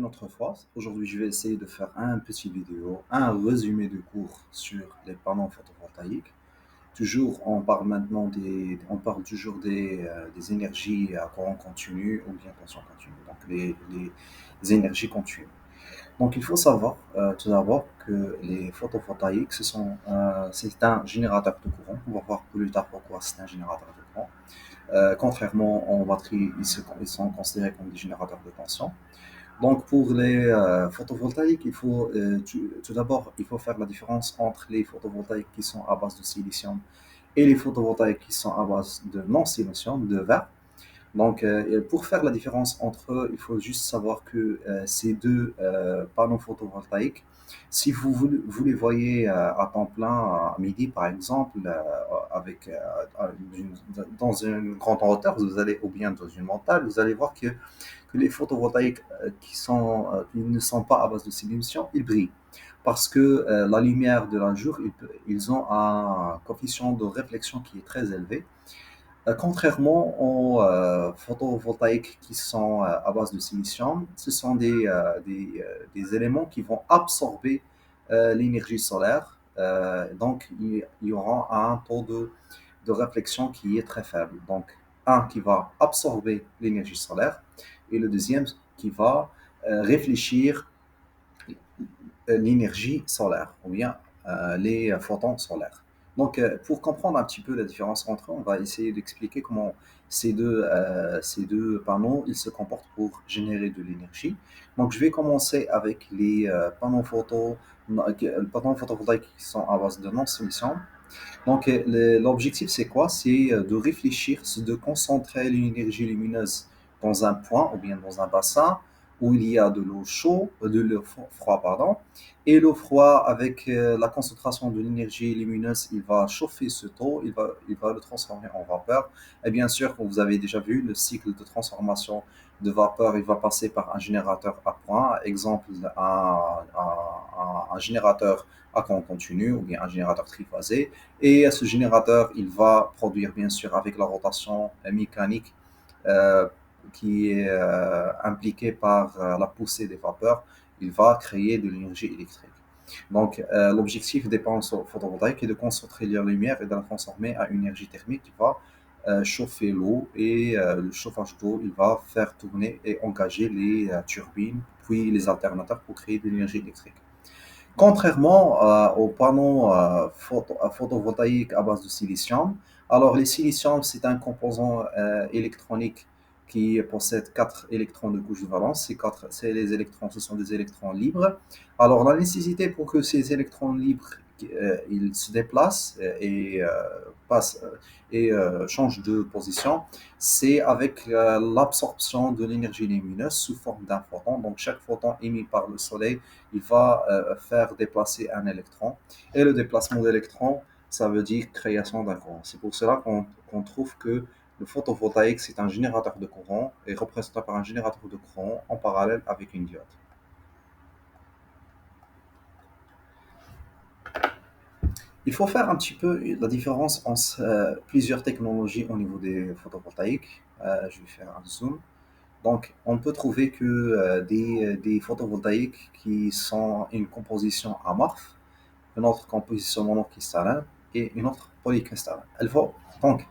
autre fois. Aujourd'hui, je vais essayer de faire un petit vidéo, un résumé de cours sur les panneaux photovoltaïques. Toujours, on parle toujours des énergies à courant continu ou bien tension continue, donc les énergies continues. Donc, il faut savoir tout d'abord que les photovoltaïques, c'est un générateur de courant. On va voir plus tard pourquoi c'est un générateur de courant. Contrairement aux batteries, ils sont considérés comme des générateurs de tension. Donc pour les photovoltaïques, tout d'abord, il faut faire la différence entre les photovoltaïques qui sont à base de silicium et les photovoltaïques qui sont à base de non-silicium, de verre. Donc pour faire la différence entre eux, il faut juste savoir que ces deux panneaux photovoltaïques, si vous les voyez à temps plein à midi par exemple, dans une grande hauteur, ou bien dans une montagne, vous allez voir que les photovoltaïques qui ne sont pas à base de silicium, ils brillent. Parce que la lumière de la jour, ils ont un coefficient de réflexion qui est très élevé. Contrairement aux photovoltaïques qui sont à base de silicium, ce sont des éléments qui vont absorber l'énergie solaire. Donc, il y aura un taux de réflexion qui est très faible. Donc, un qui va absorber l'énergie solaire et le deuxième qui va réfléchir l'énergie solaire ou bien les photons solaires. Donc, pour comprendre un petit peu la différence entre eux, on va essayer d'expliquer comment ces deux panneaux ils se comportent pour générer de l'énergie. Donc, je vais commencer avec les panneaux photovoltaïques qui sont à base de non-solution. Donc, l'objectif, c'est quoi? C'est de réfléchir, c'est de concentrer l'énergie lumineuse dans un point ou bien dans un bassin où il y a de l'eau chaude, de l'eau froid, pardon. Et l'eau froid, avec la concentration de l'énergie lumineuse, il va chauffer ce taux, il va le transformer en vapeur. Et bien sûr, comme vous avez déjà vu, le cycle de transformation de vapeur, il va passer par un générateur à point. Exemple, un générateur à courant continu ou bien un générateur triphasé. Et ce générateur, il va produire, bien sûr, avec la rotation mécanique euh, qui est impliquée par la poussée des vapeurs, il va créer de l'énergie électrique. Donc, l'objectif des panneaux photovoltaïques est de concentrer la lumière et de la transformer en énergie thermique qui va chauffer l'eau et le chauffage d'eau, il va faire tourner et engager les turbines, puis les alternateurs pour créer de l'énergie électrique. Contrairement aux panneaux photovoltaïques à base de silicium, alors les silicium, c'est un composant électronique qui possède quatre électrons de couche de valence. Les électrons, ce sont des électrons libres. Alors la nécessité pour que ces électrons libres ils se déplacent passent, changent de position, c'est avec l'absorption de l'énergie lumineuse sous forme d'un photon. Donc chaque photon émis par le Soleil il va faire déplacer un électron. Et le déplacement d'électrons, ça veut dire création d'un courant. C'est pour cela qu'on trouve que le photovoltaïque, c'est un générateur de courant et représenté par un générateur de courant en parallèle avec une diode. Il faut faire un petit peu la différence entre plusieurs technologies au niveau des photovoltaïques. Je vais faire un zoom. Donc, on peut trouver que des photovoltaïques qui sont une composition amorphe, une autre composition monocristallin et une autre polycristalline. Donc,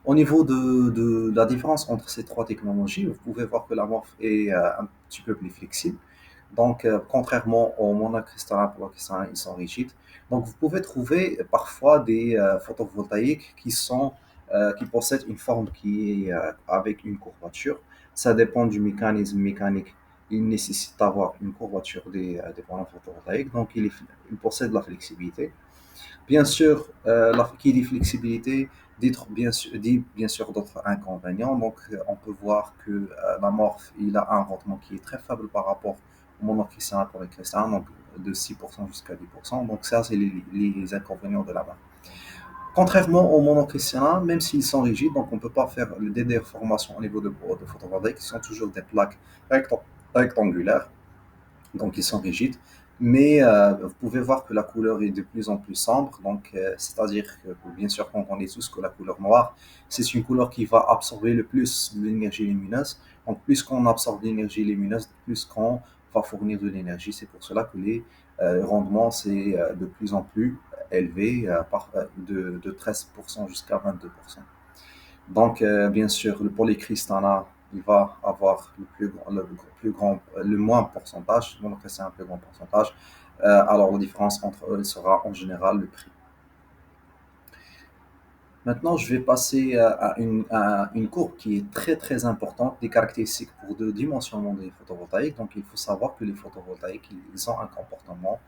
au niveau de la différence entre ces trois technologies, vous pouvez voir que l'amorphe est un petit peu plus flexible. Donc, contrairement aux monocristallins, polycristallins, ils sont rigides. Donc, vous pouvez trouver parfois des photovoltaïques qui possèdent une forme qui est avec une courbature. Ça dépend du mécanisme mécanique. Il nécessite d'avoir une courbature des panneaux photovoltaïques, donc il possède la flexibilité. Bien sûr, qui dit flexibilité dit bien sûr d'autres inconvénients. Donc, on peut voir que l'amorphe, il a un rendement qui est très faible par rapport au monocristalin pour les cristallins, donc de 6% jusqu'à 10%. Donc, ça, c'est les inconvénients de la main. Contrairement aux monocristallins, même s'ils sont rigides, donc on ne peut pas faire des déformations au niveau de photovoltaïque, qui sont toujours des plaques rectangulaires donc ils sont rigides. Mais vous pouvez voir que la couleur est de plus en plus sombre, donc c'est-à-dire que bien sûr qu'on connaît tous que la couleur noire, c'est une couleur qui va absorber le plus de l'énergie lumineuse. Donc plus qu'on absorbe l'énergie lumineuse, plus qu'on va fournir de l'énergie. C'est pour cela que les rendements, c'est de plus en plus élevé, de 13% jusqu'à 22%. Donc, bien sûr, le polycrystallat, il va avoir le moins pourcentage, donc c'est un plus grand pourcentage. Alors, la différence entre eux sera en général le prix. Maintenant, je vais passer à une courbe qui est très très importante, des caractéristiques pour le dimensionnement des photovoltaïques. Donc, il faut savoir que les photovoltaïques, ils ont un comportement.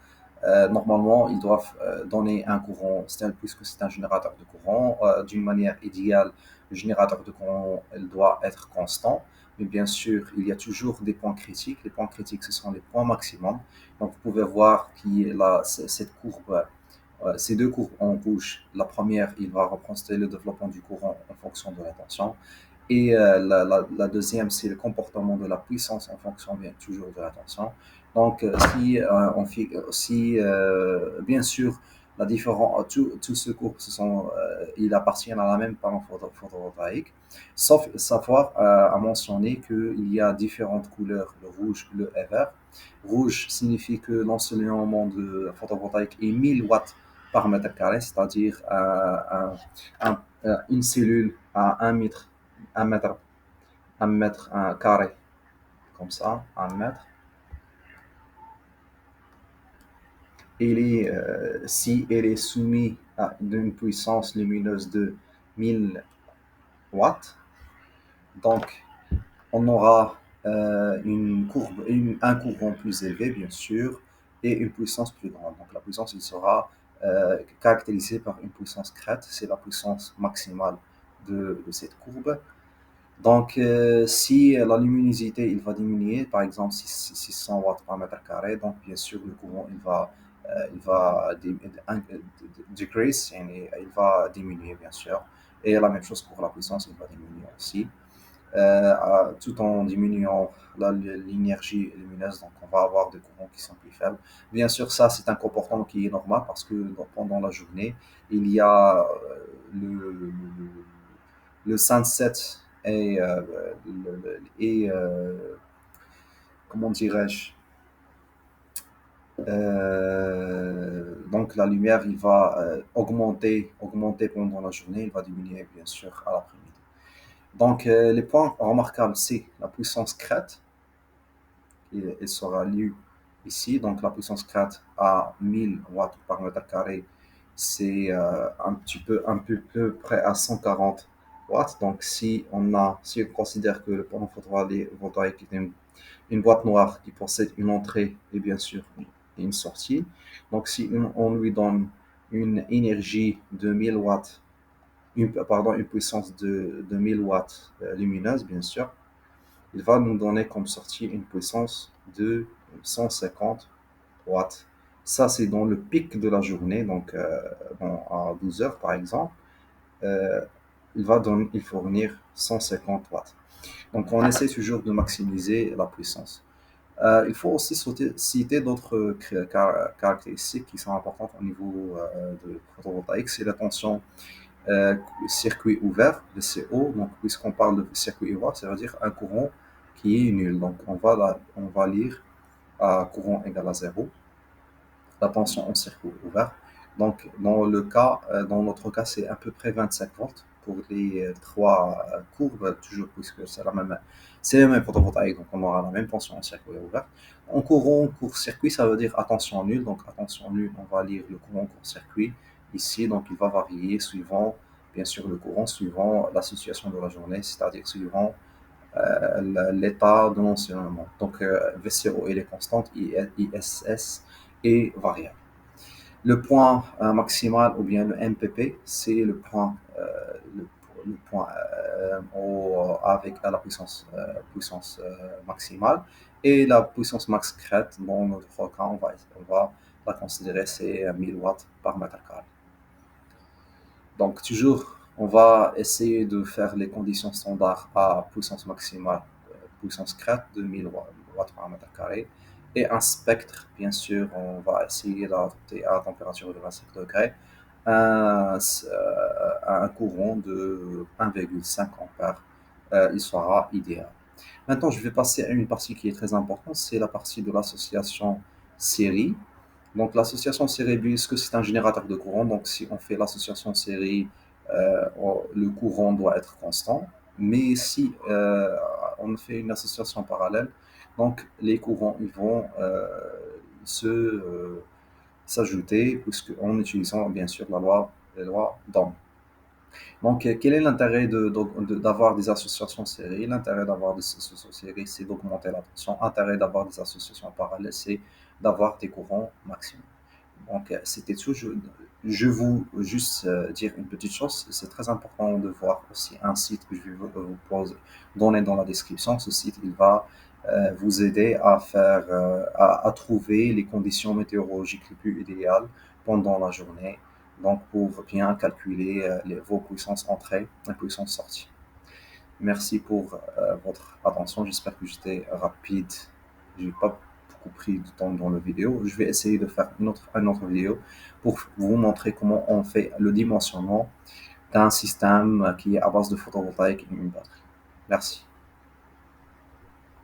Normalement, ils doivent donner un courant stable puisque c'est un générateur de courant. D'une manière idéale, le générateur de courant elle doit être constant. Mais bien sûr, il y a toujours des points critiques. Les points critiques, ce sont les points maximum. Donc, vous pouvez voir que cette courbe ces deux courbes en rouge, la première, il va représenter le développement du courant en fonction de la tension. Et la deuxième, c'est le comportement de la puissance en fonction bien toujours de la tension. Donc, bien sûr, tous ces courbes, ils appartiennent à la même panneau photovoltaïque, sauf savoir à mentionner qu'il y a différentes couleurs, le rouge, bleu et vert. Rouge signifie que l'ensoleillement de photovoltaïque est 1000 watts par mètre carré, c'est-à-dire une cellule à 1 mètre, 1 mètre carré, comme ça, 1 mètre. Si elle est soumise à une puissance lumineuse de 1000 watts, donc on aura un courant plus élevé, bien sûr, et une puissance plus grande. Donc la puissance, il sera caractérisée par une puissance crête, c'est la puissance maximale de cette courbe. Donc, si la luminosité il va diminuer, par exemple 600 watts par mètre carré, donc bien sûr le courant decrease, et il va diminuer bien sûr. Et la même chose pour la puissance, il va diminuer aussi, tout en diminuant l'énergie lumineuse. Donc, on va avoir des courants qui sont plus faibles. Bien sûr, ça c'est un comportement qui est normal parce que pendant la journée, il y a le sunset et, comment dirais-je, donc la lumière, il va augmenter pendant la journée, il va diminuer bien sûr à l'après-midi. Donc les points remarquables, c'est la puissance crête, il sera lu ici, donc la puissance crête à 1000 watts par mètre carré, c'est un peu près à 140 watts. Donc si on considère que le panneau photovoltaïque est une boîte noire qui possède une entrée et bien sûr une sortie. Donc si on lui donne une énergie de 1000 watts, une puissance de 1000 watts lumineuse, bien sûr, il va nous donner comme sortie une puissance de 150 watts. Ça, c'est dans le pic de la journée, donc à 12 heures par exemple, euh, il fournir 150 watts. Donc on essaie toujours de maximiser la puissance. Il faut aussi citer d'autres caractéristiques qui sont importantes au niveau de photovoltaïque, c'est la tension circuit ouvert, le CO. Donc, puisqu'on parle de circuit ouvert, ça veut dire un courant qui est nul. Donc, on va lire à courant égal à zéro, la tension en circuit ouvert. Donc, dans notre cas, c'est à peu près 25 volts pour les trois courbes, toujours puisque c'est le même photovoltaïque, donc on aura la même tension en circuit ouvert. En courant court-circuit, ça veut dire attention nulle. Donc, attention nulle, on va lire le courant court-circuit ici. Donc, il va varier suivant, bien sûr, le courant, suivant la situation de la journée, c'est-à-dire suivant l'état de l'ensoleillement. Donc, VCO, il est constante, ISS est variable. Le point maximal ou bien le MPP, c'est le, le point avec la puissance maximale. Et la puissance max crête, dans notre cas, on va la considérer, c'est 1000 watts par mètre carré. Donc, toujours, on va essayer de faire les conditions standards à puissance maximale, puissance crête de 1000 watts par mètre carré. Et un spectre, bien sûr, on va essayer d'adapter à la température de 25 degrés un courant de 1,5 ampères. Il sera idéal. Maintenant, je vais passer à une partie qui est très importante, c'est la partie de l'association série. Donc, l'association série, puisque c'est un générateur de courant, donc si on fait l'association série, le courant doit être constant. Mais si on fait une association parallèle, donc les courants ils vont se s'ajouter, puisque en utilisant bien sûr les lois d'Ohm. Donc, quel est l'intérêt d'avoir des associations serrées? L'intérêt d'avoir des associations serrées, c'est d'augmenter la tension. L'intérêt d'avoir des associations parallèles, c'est d'avoir des courants maximum. Donc, c'était tout. Je vous juste dire une petite chose. C'est très important de voir aussi un site que je vais donner dans la description. Ce site, il va vous aider à trouver les conditions météorologiques les plus idéales pendant la journée. Donc, pour bien calculer vos puissances entrées et puissances sorties. Merci pour votre attention. J'espère que j'étais rapide. Je n'ai pas beaucoup pris de temps dans la vidéo. Je vais essayer de faire une autre vidéo pour vous montrer comment on fait le dimensionnement d'un système qui est à base de photovoltaïque et une batterie. Merci.